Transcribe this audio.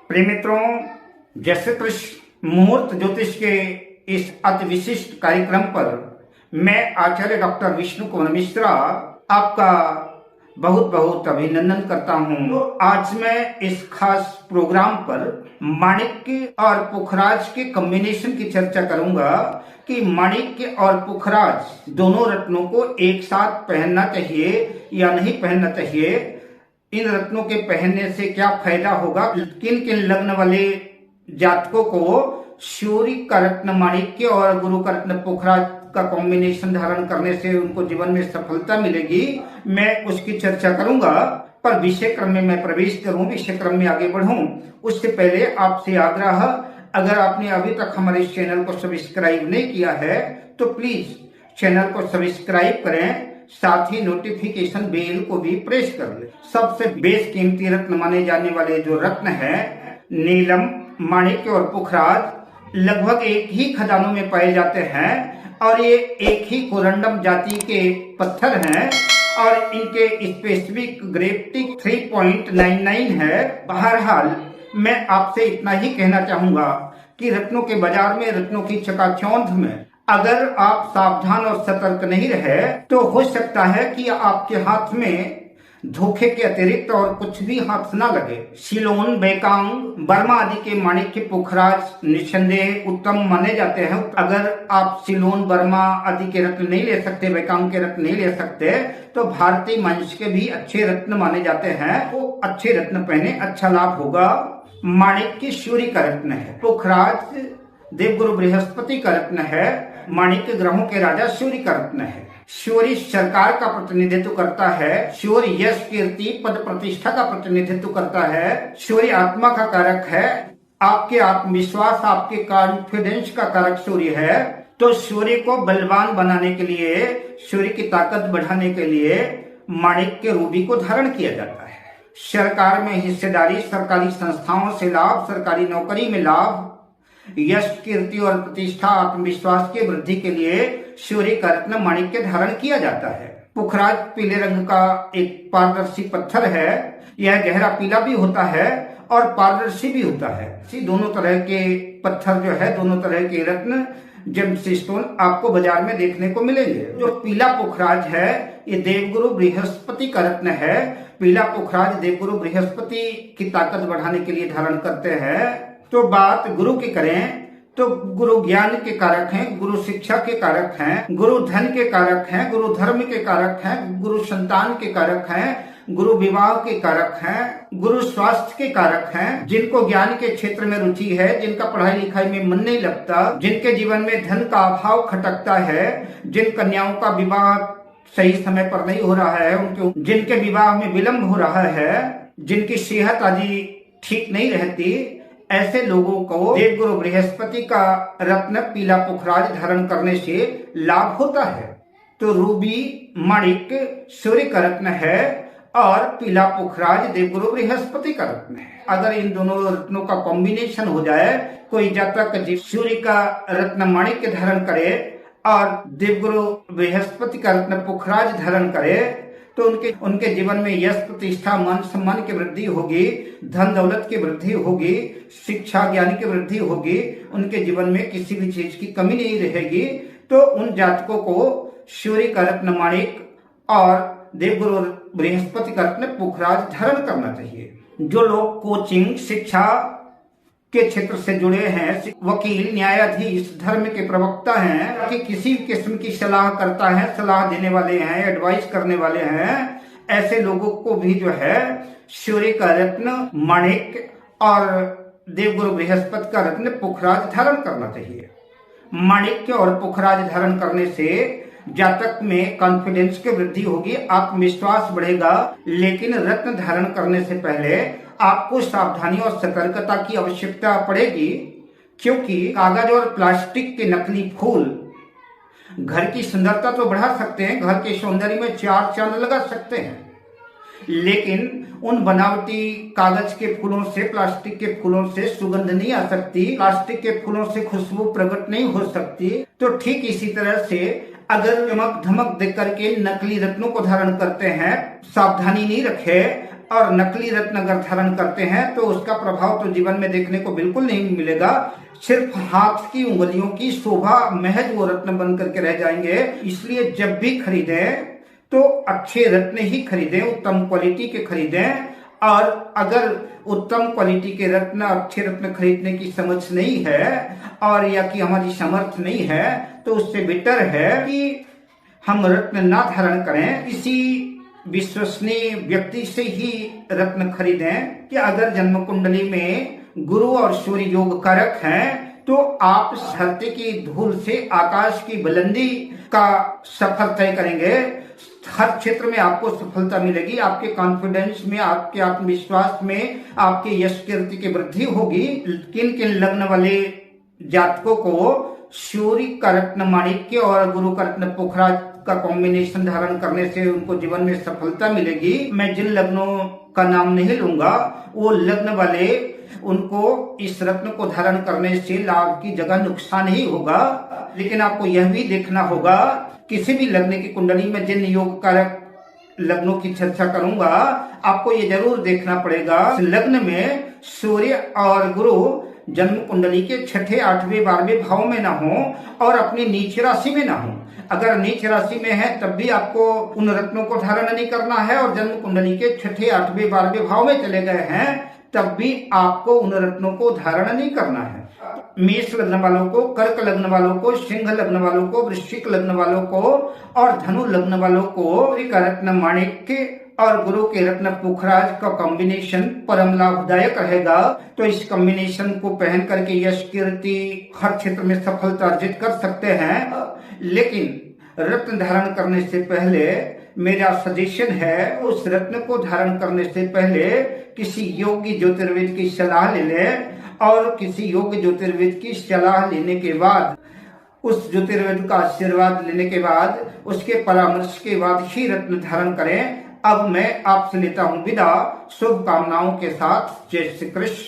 प्रिय मित्रों, जैसे कृष्ण मुहूर्त ज्योतिष के इस अति विशिष्ट कार्यक्रम पर मैं आचार्य डॉक्टर विष्णु कुमार मिश्रा आपका बहुत बहुत अभिनंदन करता हूं। तो आज मैं इस खास प्रोग्राम पर माणिक्य और पुखराज के कॉम्बिनेशन की चर्चा करूंगा कि माणिक्य और पुखराज दोनों रत्नों को एक साथ पहनना चाहिए या नहीं पहनना चाहिए। इन रत्नों के पहनने से क्या फायदा होगा, किन किन लग्न वाले जातकों को सूर्य का रत्न माणिक्य और गुरु का रत्न पुखराज का कॉम्बिनेशन धारण करने से उनको जीवन में सफलता मिलेगी, मैं उसकी चर्चा करूंगा। पर विषय क्रम में मैं प्रवेश करूं, विषय क्रम में आगे बढ़ूं उससे पहले आपसे आग्रह, अगर आपने अभी तक हमारे इस चैनल को सब्सक्राइब नहीं किया है तो प्लीज चैनल को सब्सक्राइब करें, साथ ही नोटिफिकेशन बेल को भी प्रेस कर ले। सबसे बेशकीमती रत्न माने जाने वाले जो रत्न है नीलम, माणिक्य और पुखराज लगभग एक ही खदानों में पाए जाते हैं और ये एक ही कोरंडम जाति के पत्थर हैं और इनके स्पेसिफिक ग्रेविटी 3.99 है। बहरहाल मैं आपसे इतना ही कहना चाहूंगा कि रत्नों के बाजार में, रत्नों की चकाचौंध में अगर आप सावधान और सतर्क नहीं रहे तो हो सकता है कि आपके हाथ में धोखे के अतिरिक्त और कुछ भी हाथ ना लगे। सिलोन, बेकांग, बर्मा आदि के माणिक्य पुखराज निस्संदेह उत्तम माने जाते हैं। अगर आप सिलोन, बर्मा आदि के रत्न नहीं ले सकते, बेकांग के रत्न नहीं ले सकते तो भारतीय मंच के भी अच्छे रत्न माने जाते हैं। वो अच्छे रत्न पहने, अच्छा लाभ होगा। माणिक्य सूर्य का रत्न है, पुखराज देवगुरु बृहस्पति का रत्न है, माणिक्य ग्रहों के राजा सूर्य का रत्न है। सूर्य सरकार का प्रतिनिधित्व करता है, सूर्य यश, कीर्ति, पद प्रतिष्ठा का प्रतिनिधित्व करता है, सूर्य आत्मा का कारक है, आपके आत्मविश्वास, आपके कॉन्फिडेंस का कारक सूर्य है। तो सूर्य को बलवान बनाने के लिए, सूर्य की ताकत बढ़ाने के लिए माणिक्य रूबी को धारण किया जाता है। सरकार में हिस्सेदारी, सरकारी संस्थाओं से लाभ, सरकारी नौकरी में लाभ, यश, कीर्ति और प्रतिष्ठा, आत्मविश्वास की वृद्धि के लिए सूर्य का रत्न माणिक्य धारण किया जाता है। पुखराज पीले रंग का एक पारदर्शी पत्थर है। यह गहरा पीला भी होता है और पारदर्शी भी होता है। दोनों तरह के पत्थर जो है, दोनों तरह के रत्न जेमस्टोन आपको बाजार में देखने को मिलेंगे। जो पीला पुखराज है ये देवगुरु बृहस्पति का रत्न है। पीला पुखराज देवगुरु बृहस्पति की ताकत बढ़ाने के लिए धारण करते हैं। तो बात गुरु की करें तो गुरु ज्ञान के कारक हैं, गुरु शिक्षा के कारक हैं, गुरु धन के कारक हैं, गुरु धर्म के कारक हैं, गुरु संतान के कारक हैं, गुरु विवाह के कारक हैं, गुरु स्वास्थ्य के कारक हैं। जिनको ज्ञान के क्षेत्र में रुचि है, जिनका पढ़ाई लिखाई में मन नहीं लगता, जिनके जीवन में धन का अभाव खटकता है, जिन कन्याओं का विवाह सही समय पर नहीं हो रहा है, जिनके विवाह में विलंब हो रहा है, जिनकी सेहत आदि ठीक नहीं रहती, ऐसे लोगों को देवगुरु बृहस्पति का रत्न पीला पुखराज धारण करने से लाभ होता है। तो रूबी, माणिक्य सूर्य का रत्न है और पीला पुखराज देवगुरु बृहस्पति का रत्न है। अगर इन दोनों रत्नों का कॉम्बिनेशन हो जाए, कोई जातक सूर्य का रत्न माणिक्य धारण करे और देवगुरु बृहस्पति का रत्न पुखराज धारण करे तो उनके जीवन में यश, प्रतिष्ठा, मान सम्मान की वृद्धि होगी, धन दौलत की वृद्धि होगी, शिक्षा ज्ञान की वृद्धि होगी, उनके जीवन में किसी भी चीज की कमी नहीं रहेगी। तो उन जातकों को सूर्य का रत्न माणिक और देवगुरु बृहस्पति का रत्न पुखराज धारण करना चाहिए। जो लोग कोचिंग, शिक्षा के क्षेत्र से जुड़े हैं, वकील, न्यायाधीश, धर्म के प्रवक्ता हैं, कि किसी किस्म की सलाह करता है, सलाह देने वाले हैं, एडवाइस करने वाले हैं, ऐसे लोगों को भी जो है सूर्य का रत्न माणिक्य और देवगुरु बृहस्पति का रत्न पुखराज धारण करना चाहिए। माणिक्य और पुखराज धारण करने से जातक में कॉन्फिडेंस की वृद्धि होगी, आत्मविश्वास बढ़ेगा। लेकिन रत्न धारण करने से पहले आपको सावधानी और सतर्कता की आवश्यकता पड़ेगी, क्योंकि कागज और प्लास्टिक के नकली फूल घर की सुंदरता तो बढ़ा सकते हैं, घर के सौंदर्य में चार चांद लगा सकते हैं, लेकिन उन बनावटी कागज के फूलों से, प्लास्टिक के फूलों से सुगंध नहीं आ सकती, प्लास्टिक के फूलों से खुशबू प्रकट नहीं हो सकती। तो ठीक इसी तरह से अगर चमक धमक देख करके नकली रत्नों को धारण करते हैं, सावधानी नहीं रखे और नकली रत्न अगर धारण करते हैं तो उसका प्रभाव तो जीवन में देखने को बिल्कुल नहीं मिलेगा। सिर्फ हाथ की उंगलियों की शोभा महज वो रत्न बन करके रह जाएंगे। इसलिए जब भी खरीदें तो अच्छे रत्न ही खरीदें, उत्तम क्वालिटी के खरीदें। और अगर उत्तम क्वालिटी के रत्न, अच्छे रत्न खरीदने की समझ नहीं है और या कि हमारी समर्थ नहीं है, तो उससे बेटर है कि हम रत्न ना धारण करें, किसी विश्वसनीय व्यक्ति से ही रत्न खरीदें। कि अगर जन्म कुंडली में गुरु और सूर्य योग कारक हैं तो आप धरती की धूल से आकाश की बुलंदी का सफर तय करेंगे। हर क्षेत्र में आपको सफलता मिलेगी, आपके कॉन्फिडेंस में, आपके आत्मविश्वास में, आपके यश कीर्ति की वृद्धि होगी। किन किन लग्न वाले जातकों को सूर्य का रत्न माणिक्य और गुरु का रत्न पुखराज का कॉम्बिनेशन धारण करने से उनको जीवन में सफलता मिलेगी। मैं जिन लग्नों का नाम नहीं लूंगा, वो लग्न वाले, उनको इस रत्न को धारण करने से लाभ की जगह नुकसान ही होगा। लेकिन आपको यह भी देखना होगा, किसी भी लग्न की कुंडली में जिन योग कारक लग्नों की चर्चा करूंगा, आपको ये जरूर देखना पड़ेगा लग्न में सूर्य और गुरु जन्म कुंडली के छठे, आठवें, 12वें भाव में ना हो और अपनी नीच राशि में ना हो। अगर नीच राशि में है तब भी आपको उन रत्नों को धारण नहीं करना है, और जन्म कुंडली के छठे, आठवें, 12वें भाव में चले गए हैं तब भी आपको उन रत्नों को धारण नहीं करना है। मेष लग्न वालों को, कर्क लग्न वालों को, सिंह लग्न वालों को, वृश्चिक लग्न वालों को और धनु लग्न वालों को रत्न माणिक्य और गुरु के रत्न पुखराज का कॉम्बिनेशन परम लाभदायक रहेगा। तो इस कॉम्बिनेशन को पहन करके यश कीर्ति हर क्षेत्र में सफलता अर्जित कर सकते हैं। लेकिन रत्न धारण करने से पहले मेरा सजेशन है, उस रत्न को धारण करने से पहले किसी योग्य ज्योतिर्विद की सलाह ले लें, और किसी योग्य ज्योतिर्विद की सलाह लेने के बाद, उस ज्योतिर्विद का आशीर्वाद लेने के बाद, उसके परामर्श के बाद ही रत्न धारण करें। अब मैं आपसे लेता हूं विदा, शुभकामनाओं के साथ। जय श्री कृष्ण।